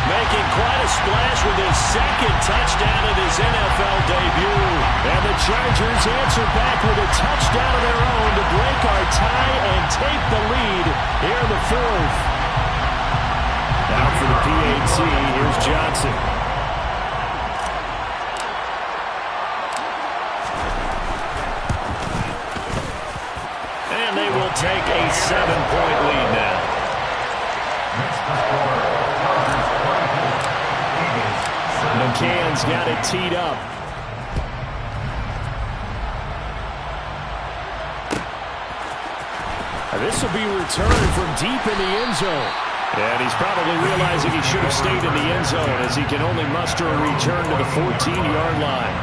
Making quite a splash with his 2nd touchdown in his NFL debut. And the Chargers answer back with a touchdown of their own to break our tie and take the lead here in the 4th. Now for the PAT, here's Johnson. And they will take a 7-point lead now. McCann's got it teed up. This will be returned from deep in the end zone. And he's probably realizing he should have stayed in the end zone as he can only muster a return to the 14-yard line.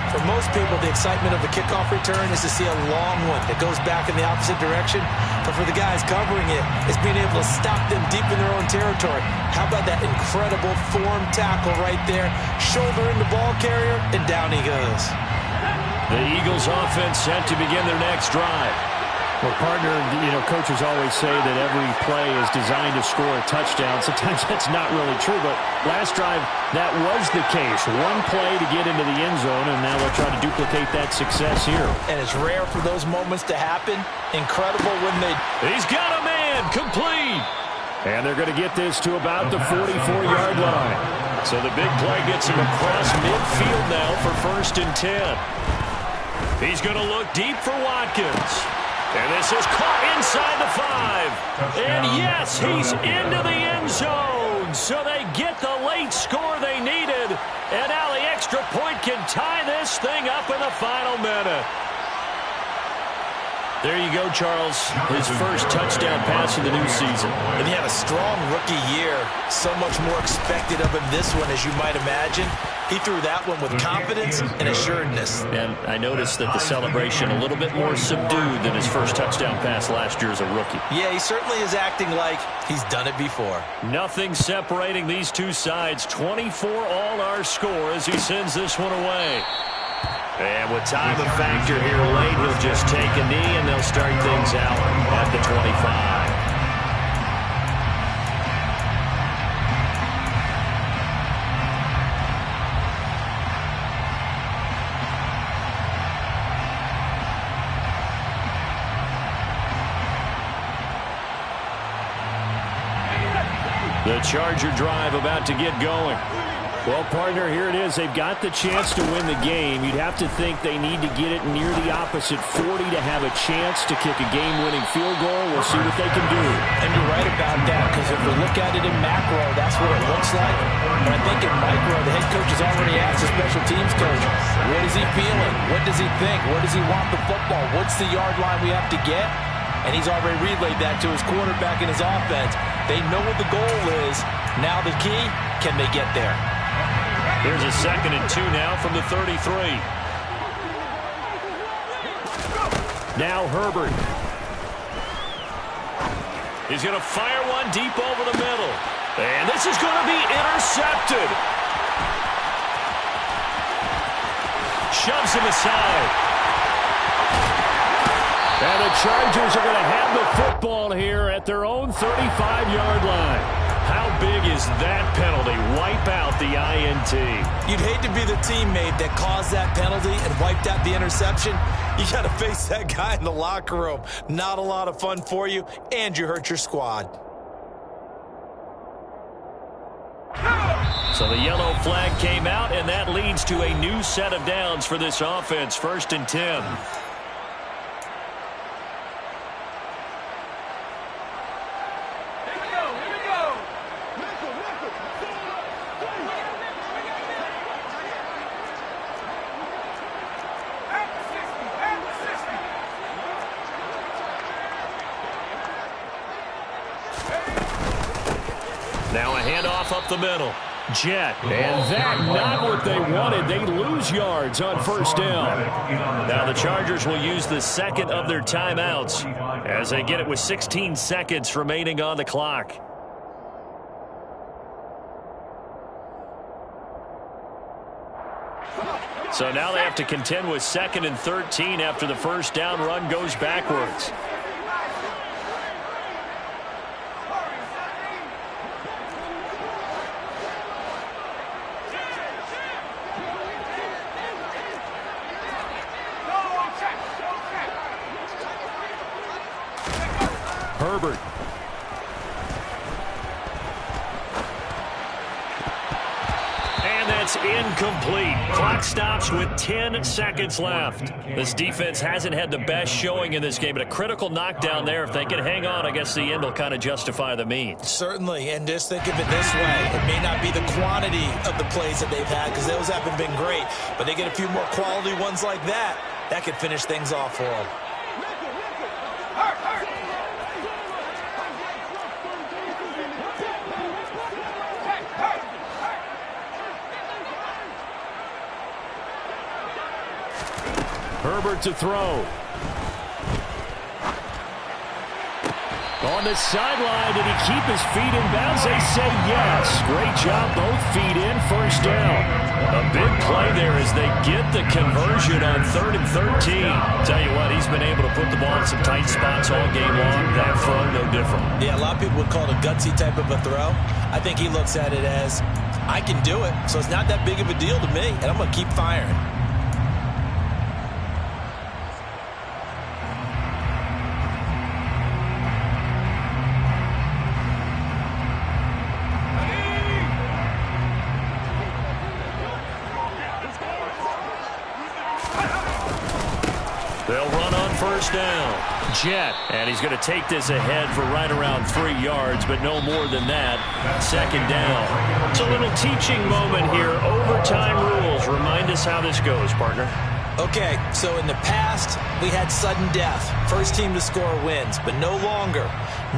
For most people, the excitement of a kickoff return is to see a long one that goes back in the opposite direction. But for the guys covering it, it's being able to stop them deep in their own territory. How about that incredible form tackle right there? Shoulder in the ball carrier, and down he goes. The Eagles offense set to begin their next drive. Well, partner, coaches always say that every play is designed to score a touchdown. Sometimes that's not really true, but last drive, that was the case. One play to get into the end zone, and now they'll try to duplicate that success here. And it's rare for those moments to happen. Incredible when they... He's got a man, complete. And they're going to get this to about the 44-yard line. So the big play gets him across midfield now for 1st and 10. He's going to look deep for Watkins. And this is caught inside the 5. And yes, he's into the end zone. So they get the late score they needed. And now the extra point can tie this thing up in the final minute. There you go, Charles. His first touchdown pass of the new season. And he had a strong rookie year. So much more expected of him this one, as you might imagine. He threw that one with confidence and assuredness. And I noticed that the celebration a little bit more subdued than his first touchdown pass last year as a rookie. Yeah, he certainly is acting like he's done it before. Nothing separating these two sides. 24 all our score as he sends this one away. And with time of factor here late, he'll just take a knee and they'll start things out at the 25. The Charger drive about to get going. Well, partner, here it is. They've got the chance to win the game. You'd have to think they need to get it near the opposite 40 to have a chance to kick a game-winning field goal. We'll see what they can do. And you're right about that, because if we look at it in macro, that's what it looks like. But I think in micro, the head coach has already asked the special teams coach, what is he feeling? What does he think? Where does he want the football? What's the yard line we have to get? And he's already relayed that to his quarterback and his offense. They know what the goal is. Now the key, can they get there? Here's a 2nd and 2 now from the 33. Now Herbert. He's going to fire one deep over the middle. And this is going to be intercepted. Shoves him aside. And the Chargers are going to have the football here at their own 35-yard line. How big is that penalty? Wipe out the INT. You'd hate to be the teammate that caused that penalty and wiped out the interception. You got to face that guy in the locker room. Not a lot of fun for you, and you hurt your squad. So the yellow flag came out, and that leads to a new set of downs for this offense. 1st and 10. Now a handoff up the middle. Jet, and that not what they wanted. They lose yards on first down. Now the Chargers will use the second of their timeouts as they get it with 16 seconds remaining on the clock. So now they have to contend with 2nd and 13 after the first down run goes backwards. Herbert. And that's incomplete. Clock stops with 10 seconds left. This defense hasn't had the best showing in this game, but a critical knockdown there. If they can hang on, I guess the end will kind of justify the means. Certainly, and just think of it this way. It may not be the quantity of the plays that they've had because those haven't been great, but they get a few more quality ones like that. That could finish things off for them. Herbert to throw. On the sideline, did he keep his feet in bounds? They say yes. Great job, both feet in, first down. A big play there as they get the conversion on 3rd and 13. Tell you what, he's been able to put the ball in some tight spots all game long. That throw, no different. Yeah, a lot of people would call it a gutsy type of a throw. I think he looks at it as, I can do it, so it's not that big of a deal to me, and I'm going to keep firing. They'll run on first down. Jet, and he's going to take this ahead for right around 3 yards, but no more than that. 2nd down. It's a little teaching moment here. Overtime rules. Remind us how this goes, partner. Okay, so in the past, we had sudden death. First team to score wins, but no longer.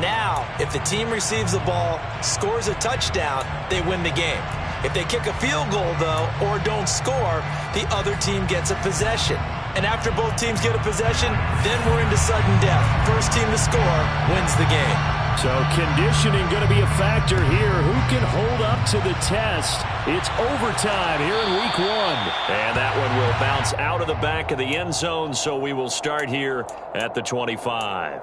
Now, if the team receives the ball, scores a touchdown, they win the game. If they kick a field goal, though, or don't score, the other team gets a possession. And after both teams get a possession, then we're into sudden death. First team to score wins the game. So conditioning going to be a factor here. Who can hold up to the test? It's overtime here in week 1. And that one will bounce out of the back of the end zone, so we will start here at the 25.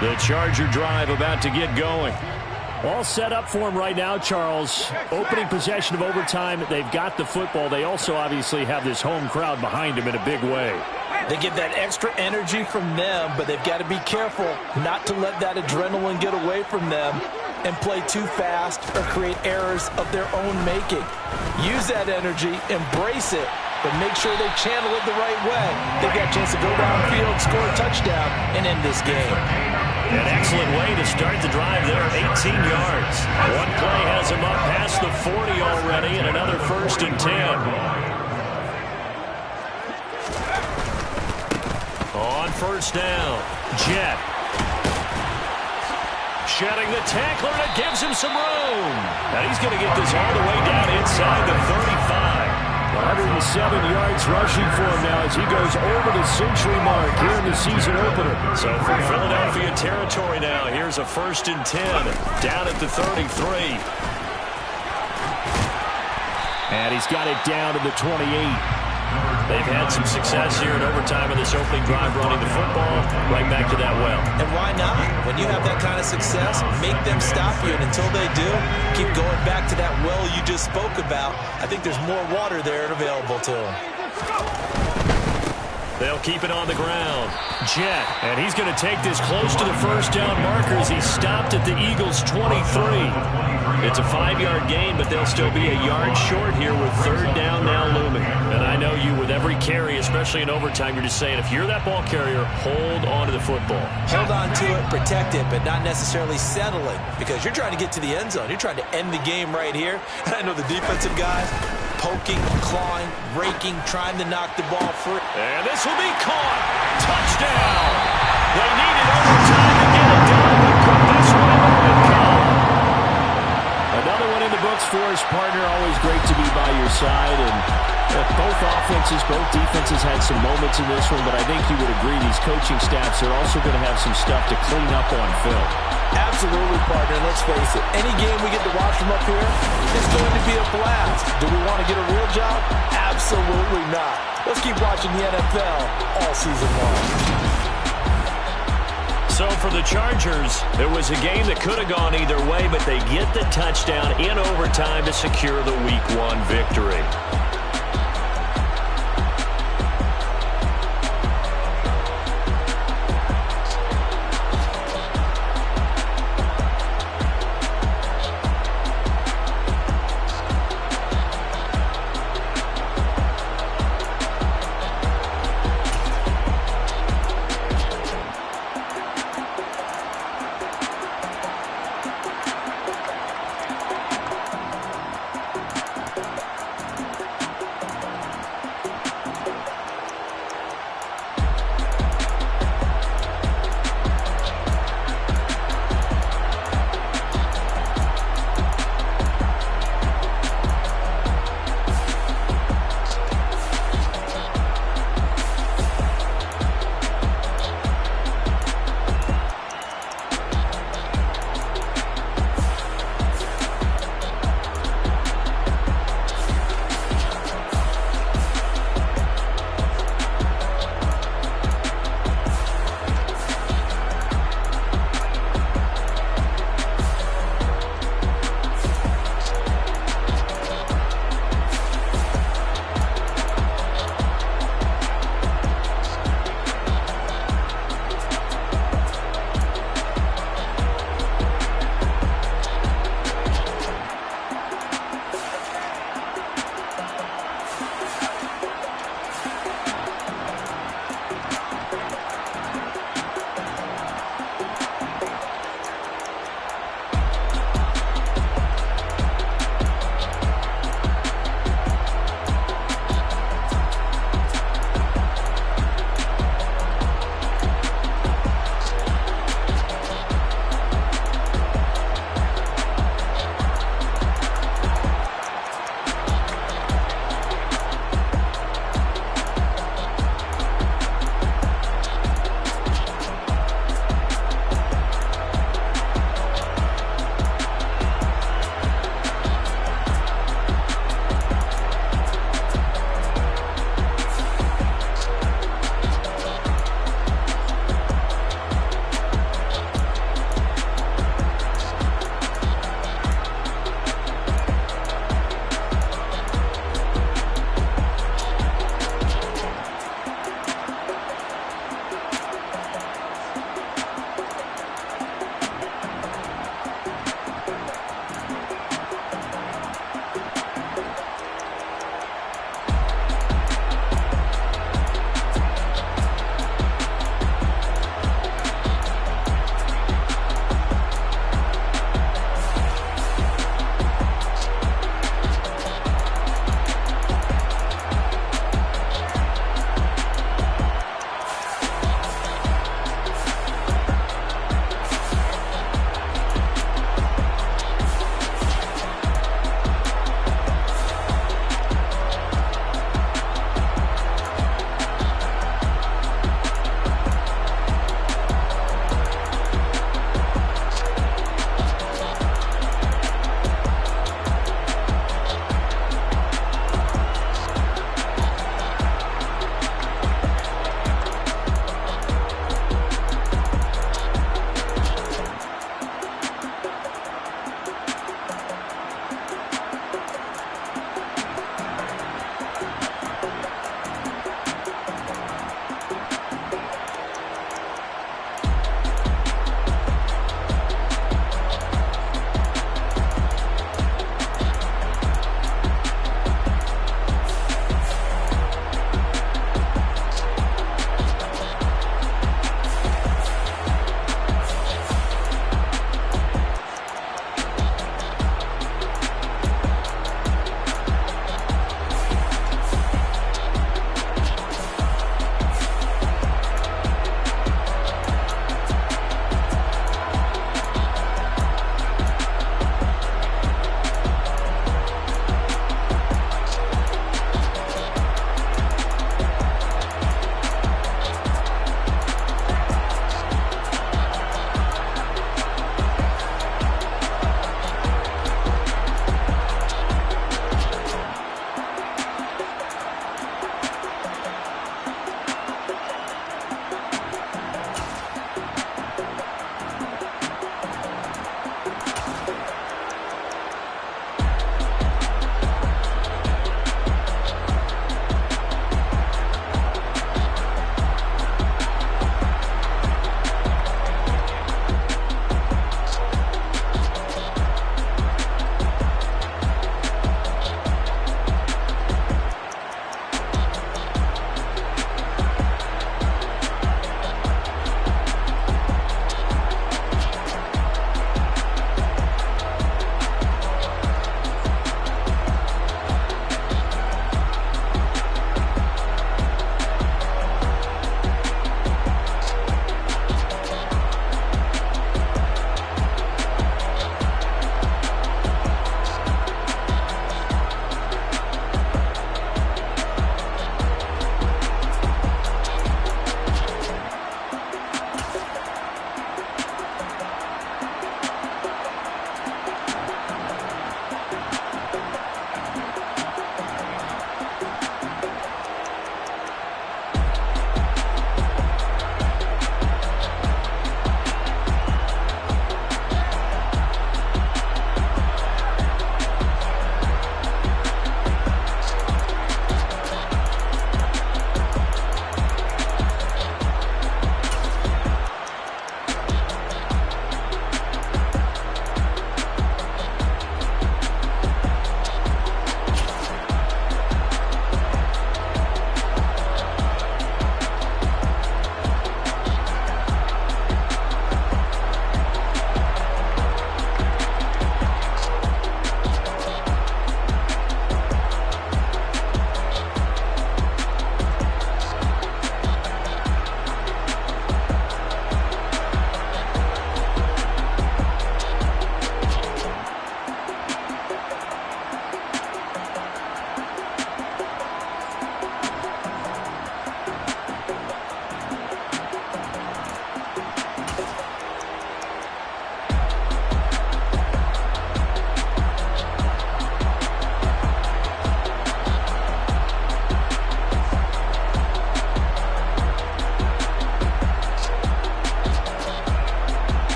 The Charger drive about to get going. All set up for him right now, Charles. Opening possession of overtime. They've got the football. They also obviously have this home crowd behind them in a big way. They get that extra energy from them, but they've got to be careful not to let that adrenaline get away from them and play too fast or create errors of their own making. Use that energy, embrace it, but make sure they channel it the right way. They've got a chance to go downfield, score a touchdown, and end this game. An excellent way to start the drive there, 18 yards. One play has him up past the 40 already, and another 1st and 10. On first down, Jet. Shedding the tackler, and it gives him some room. And he's going to get this all the way down inside the 35. 107 yards rushing for him now as he goes over the century mark here in the season opener. So for Philadelphia territory now, here's a 1st and 10 down at the 33. And he's got it down to the 28. They've had some success here in overtime in this opening drive running the football right back to that well. And why not? When you have that kind of success, make them stop you. And until they do, keep going back to that well you just spoke about. I think there's more water there available to them. They'll keep it on the ground. Jet, and he's going to take this close to the first down marker as he stopped at the Eagles' 23. It's a 5-yard gain, but they'll still be a yard short here with third down now looming. And I know you, with every carry, especially in overtime, you're just saying, if you're that ball carrier, hold on to the football. Hold on to it, protect it, but not necessarily settle it, because you're trying to get to the end zone. You're trying to end the game right here. And I know the defensive guys poking, clawing, raking, trying to knock the ball free. And this will be caught. Touchdown. They needed overtime to get it done, but put this one away and come. Another one in the books for his partner. Always great to be by your side. And both offenses, both defenses had some moments in this one, but I think you would agree these coaching staffs are also going to have some stuff to clean up on film. Absolutely, partner. Let's face it, any game we get to watch from up here is going to be a blast. Do we want to get a real job? Absolutely not. Let's keep watching the NFL all season long. So for the Chargers, it was a game that could have gone either way, but they get the touchdown in overtime to secure the Week 1 victory.